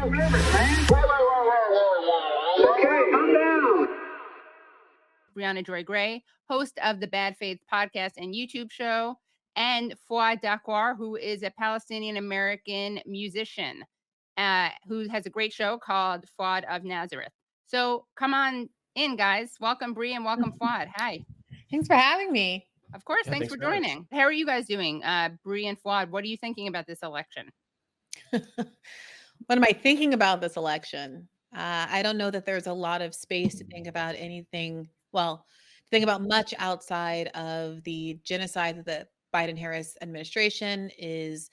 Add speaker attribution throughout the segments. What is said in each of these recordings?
Speaker 1: Briahna Joy Gray, host of the Bad Faith podcast and YouTube show, and Fouad, who is a Palestinian-American musician who has a great show called Fouad of Nazareth. So come on in, guys. Welcome, Brie, and welcome, Fouad. Hi.
Speaker 2: Thanks for having me.
Speaker 1: Of course. Thanks for joining. How are you guys doing? Brie and Fouad, what are you thinking about this election?
Speaker 2: What am I thinking about this election? I don't know that there's a lot of space to think about anything. Well, think about much outside of the genocide that the Biden-Harris administration is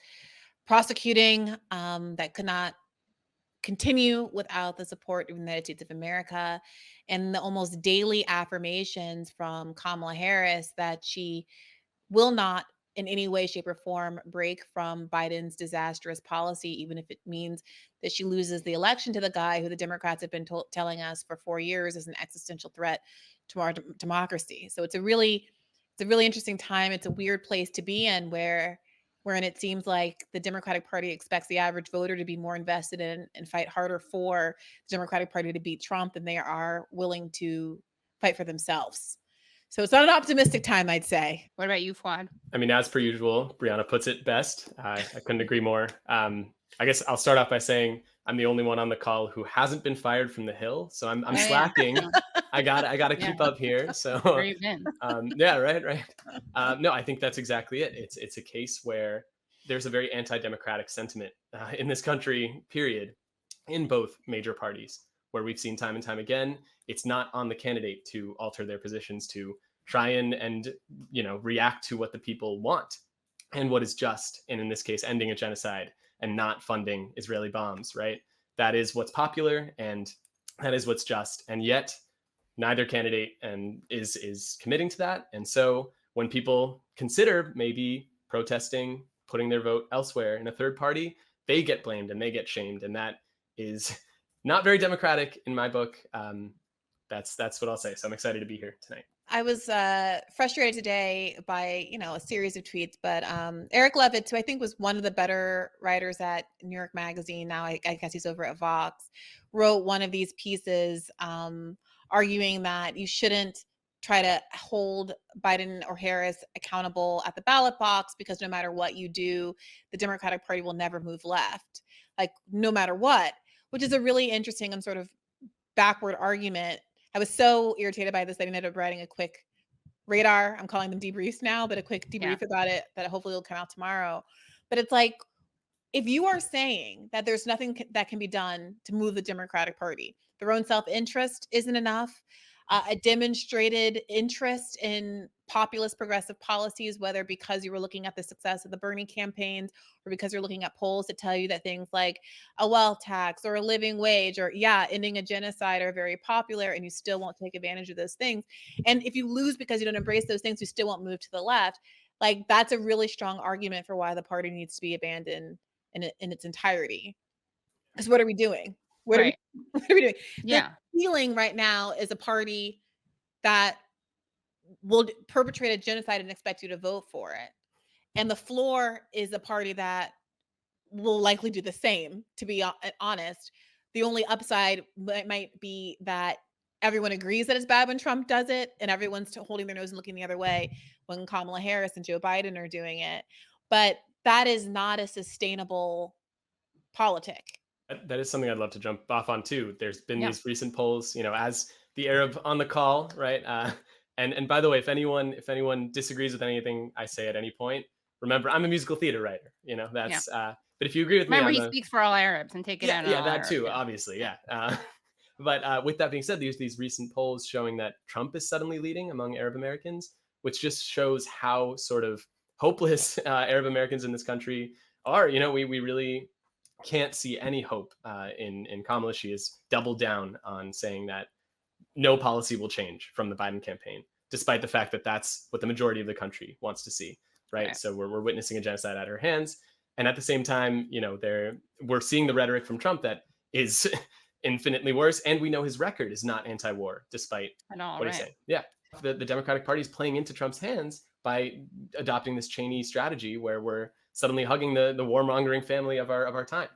Speaker 2: prosecuting that could not continue without the support of the United States of America, and the almost daily affirmations from Kamala Harris that she will not in any way, shape, or form break from Biden's disastrous policy, even if it means that she loses the election to the guy who the Democrats have been telling us for 4 years is an existential threat to our democracy. So it's a really interesting time. It's a weird place to be in wherein it seems like the Democratic Party expects the average voter to be more invested in and fight harder for the Democratic Party to beat Trump than they are willing to fight for themselves. So it's not an optimistic time, I'd say.
Speaker 1: What about you, Fouad?
Speaker 3: I mean, as per usual, Briahna puts it best. I couldn't agree more. I guess I'll start off by saying I'm the only one on the call who hasn't been fired from the Hill, so I'm slacking. I got to keep up here. So
Speaker 1: where you been?
Speaker 3: Yeah, right. No, I think that's exactly it. It's a case where there's a very anti-democratic sentiment in this country, period, in both major parties, where we've seen time and time again, it's not on the candidate to alter their positions, to try and react to what the people want and what is just, and in this case, ending a genocide and not funding Israeli bombs, right? That is what's popular and that is what's just. And yet neither candidate is committing to that. And so when people consider maybe protesting, putting their vote elsewhere in a third party, they get blamed and they get shamed. And that is not very democratic in my book. That's what I'll say. So I'm excited to be here tonight.
Speaker 2: I was frustrated today by, a series of tweets, but Eric Levitz, who I think was one of the better writers at New York Magazine, now I guess he's over at Vox, wrote one of these pieces arguing that you shouldn't try to hold Biden or Harris accountable at the ballot box because no matter what you do, the Democratic Party will never move left, like no matter what, which is a really interesting and sort of backward argument. I was so irritated by this that I ended up writing a quick radar. I'm calling them debriefs now, but a quick debrief about it that hopefully will come out tomorrow. But it's like, if you are saying that there's nothing that can be done to move the Democratic Party, their own self-interest isn't enough, a demonstrated interest in populist progressive policies, whether because you were looking at the success of the Bernie campaigns or because you're looking at polls that tell you that things like a wealth tax or a living wage or ending a genocide are very popular, and you still won't take advantage of those things. And if you lose because you don't embrace those things, you still won't move to the left. Like, that's a really strong argument for why the party needs to be abandoned in its entirety. Because what are we doing? What are we doing?
Speaker 1: Yeah.
Speaker 2: The feeling right now is a party that will perpetrate a genocide and expect you to vote for it. And the floor is a party that will likely do the same, to be honest. The only upside might be that everyone agrees that it's bad when Trump does it, and everyone's holding their nose and looking the other way when Kamala Harris and Joe Biden are doing it. But that is not a sustainable politic.
Speaker 3: That is something I'd love to jump off on too. There's been these recent polls, as the Arab on the call, right? And by the way, if anyone disagrees with anything I say at any point, remember I'm a musical theater writer. That's. But if you agree with me,
Speaker 1: remember he speaks for all Arabs and take it out.
Speaker 3: Yeah, that Arabs, too, obviously, yeah. But with that being said, there's these recent polls showing that Trump is suddenly leading among Arab Americans, which just shows how sort of hopeless Arab Americans in this country are. We really can't see any hope in Kamala. She has doubled down on saying that no policy will change from the Biden campaign, despite the fact that that's what the majority of the country wants to see, right? So we're witnessing a genocide at her hands. And at the same time, we're seeing the rhetoric from Trump that is infinitely worse. And we know his record is not anti-war, despite what he's saying. Yeah. The Democratic Party is playing into Trump's hands by adopting this Cheney strategy where we're suddenly hugging the warmongering family of our time.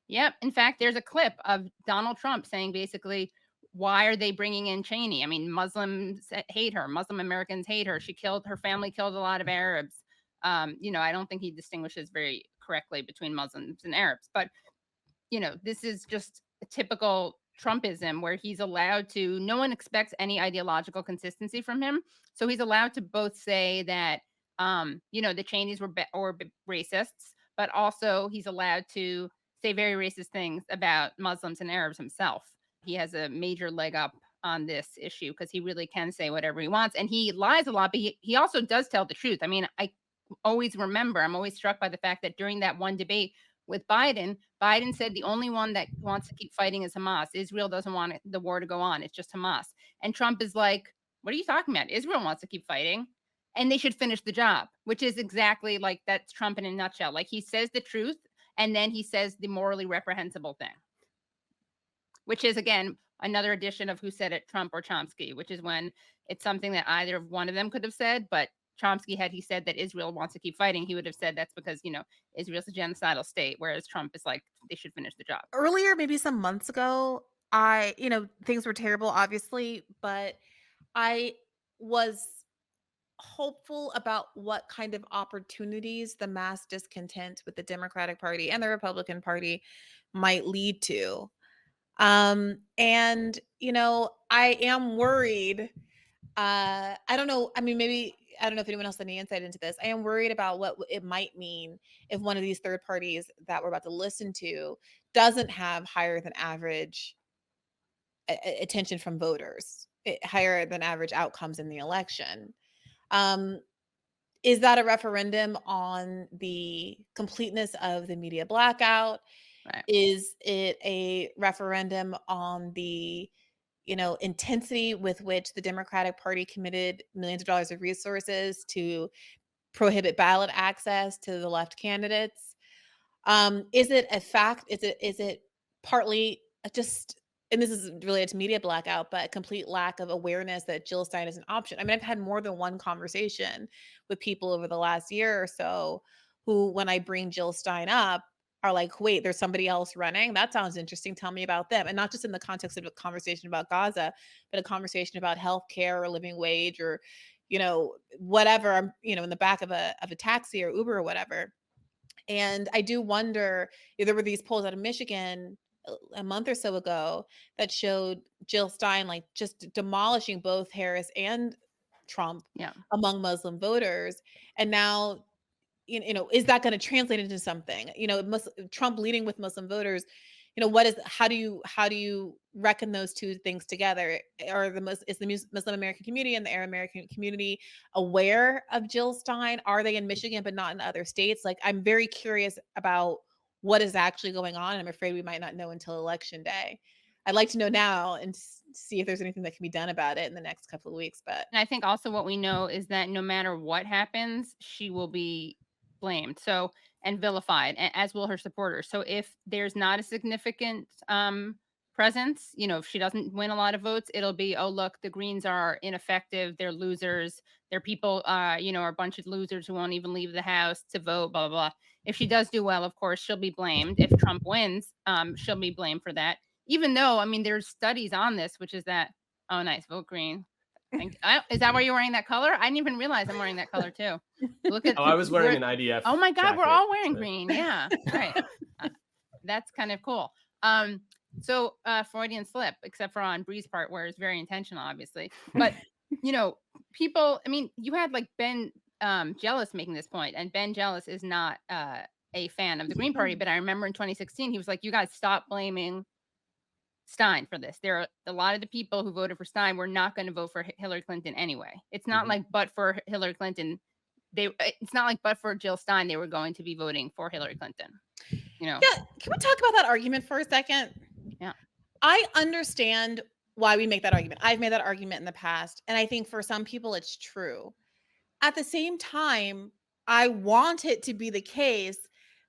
Speaker 1: Yep. In fact, there's a clip of Donald Trump saying basically, why are they bringing in Cheney? I mean, Muslims hate her. Muslim Americans hate her. Her family killed a lot of Arabs. I don't think he distinguishes very correctly between Muslims and Arabs. But, this is just a typical Trumpism where he's allowed to, no one expects any ideological consistency from him. So he's allowed to both say that, the Cheneys were racists, but also he's allowed to say very racist things about Muslims and Arabs himself. He has a major leg up on this issue because he really can say whatever he wants. And he lies a lot, but he also does tell the truth. I mean, I'm always struck by the fact that during that one debate with Biden said the only one that wants to keep fighting is Hamas. Israel doesn't want the war to go on. It's just Hamas. And Trump is like, what are you talking about? Israel wants to keep fighting and they should finish the job, which is exactly like that's Trump in a nutshell. Like he says the truth and then he says the morally reprehensible thing, which is, again, another edition of Who Said It, Trump or Chomsky, which is when it's something that either of one of them could have said. But Chomsky, had he said that Israel wants to keep fighting, he would have said that's because, Israel's a genocidal state, whereas Trump is like, they should finish the job.
Speaker 2: Earlier, maybe some months ago, things were terrible, obviously, but I was hopeful about what kind of opportunities the mass discontent with the Democratic Party and the Republican Party might lead to. And I am worried. I don't know. I mean, maybe I don't know if anyone else has any insight into this. I am worried about what it might mean if one of these third parties that we're about to listen to doesn't have higher than average attention from voters, higher than average outcomes in the election. Is that a referendum on the completeness of the media blackout?
Speaker 1: Right.
Speaker 2: Is it a referendum on the intensity with which the Democratic Party committed millions of dollars of resources to prohibit ballot access to the left candidates? Is it a fact? Is it partly just, and this is related to media blackout, but a complete lack of awareness that Jill Stein is an option? I mean, I've had more than one conversation with people over the last year or so who, when I bring Jill Stein up, are like, wait, there's somebody else running? That sounds interesting. Tell me about them. And not just in the context of a conversation about Gaza, but a conversation about healthcare or living wage or, whatever, in the back of a taxi or Uber or whatever. And I do wonder, there were these polls out of Michigan a month or so ago that showed Jill Stein like just demolishing both Harris and Trump among Muslim voters. And now, is that going to translate into something? Trump leading with Muslim voters, how do you reckon those two things together? Is the Muslim American community and the Arab American community aware of Jill Stein? Are they in Michigan but not in other states? Like, I'm very curious about what is actually going on. I'm afraid we might not know until election day. I'd like to know now and see if there's anything that can be done about it in the next couple of weeks. But
Speaker 1: And I think also what we know is that no matter what happens, she will be blamed and vilified, as will her supporters. So if there's not a significant presence, if she doesn't win a lot of votes, it'll be, oh, look, the Greens are ineffective. They're losers. They're people, are a bunch of losers who won't even leave the house to vote, blah, blah, blah. If she does do well, of course, she'll be blamed. If Trump wins, she'll be blamed for that. Even though, I mean, there's studies on this, which is that, oh, nice, vote Green. Is that why you're wearing that color? I didn't even realize I'm wearing that color too. Look at.
Speaker 3: Oh, I was wearing an IDF.
Speaker 1: Oh my God,
Speaker 3: jacket,
Speaker 1: we're all wearing green. Yeah, right. That's kind of cool. So Freudian slip, except for on Brie's part, where it's very intentional, obviously. But people. I mean, you had like Ben Jealous making this point, and Ben Jealous is not a fan of the Green Party. But I remember in 2016, he was like, "You guys stop blaming Stein for this. There are a lot of the people who voted for Stein were not going to vote for Hillary Clinton anyway. It's not like, but for Hillary Clinton, it's not like, but for Jill Stein, they were going to be voting for Hillary Clinton.
Speaker 2: Yeah. Can we talk about that argument for a second?
Speaker 1: Yeah.
Speaker 2: I understand why we make that argument. I've made that argument in the past. And I think for some people it's true. At the same time, I want it to be the case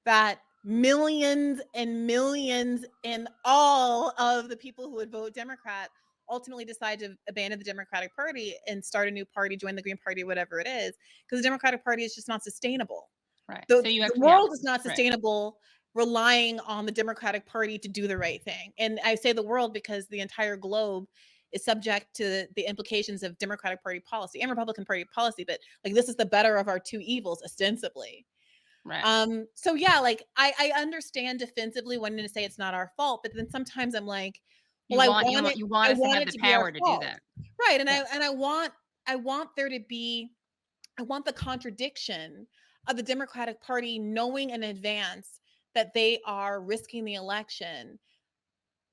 Speaker 2: that millions and millions and all of the people who would vote Democrat ultimately decide to abandon the Democratic Party and start a new party, join the Green Party, whatever it is, because the Democratic Party is just not sustainable.
Speaker 1: Right.
Speaker 2: The world is not sustainable relying on the Democratic Party to do the right thing. And I say the world because the entire globe is subject to the implications of Democratic Party policy and Republican Party policy, but like this is the better of our two evils, ostensibly.
Speaker 1: Right.
Speaker 2: So yeah, like I understand defensively wanting to say it's not our fault, but then sometimes I'm like, well,
Speaker 1: You want
Speaker 2: I
Speaker 1: us to
Speaker 2: want
Speaker 1: have
Speaker 2: it
Speaker 1: the
Speaker 2: to be our
Speaker 1: power to do
Speaker 2: fault.
Speaker 1: that.
Speaker 2: Right. And
Speaker 1: Yeah.
Speaker 2: I want there to be, I want the contradiction of the Democratic Party knowing in advance that they are risking the election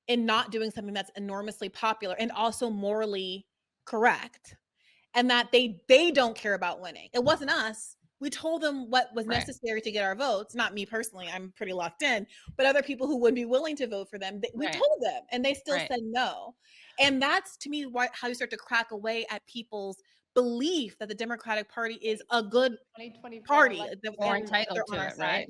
Speaker 2: and not doing something that's enormously popular and also morally correct, and that they don't care about winning. It wasn't us. We told them what was
Speaker 1: Right.
Speaker 2: necessary to get our votes. Not me personally, I'm pretty locked in, but other people who would be willing to vote for them, we
Speaker 1: Right.
Speaker 2: told them, and they still
Speaker 1: Right.
Speaker 2: said no. And that's to me how you start to crack away at people's belief that the Democratic Party is a good
Speaker 4: 2024
Speaker 2: party,
Speaker 4: election
Speaker 2: that
Speaker 1: More
Speaker 2: and
Speaker 1: entitled
Speaker 2: they're
Speaker 1: to
Speaker 2: on our
Speaker 1: it,
Speaker 2: side.
Speaker 1: right?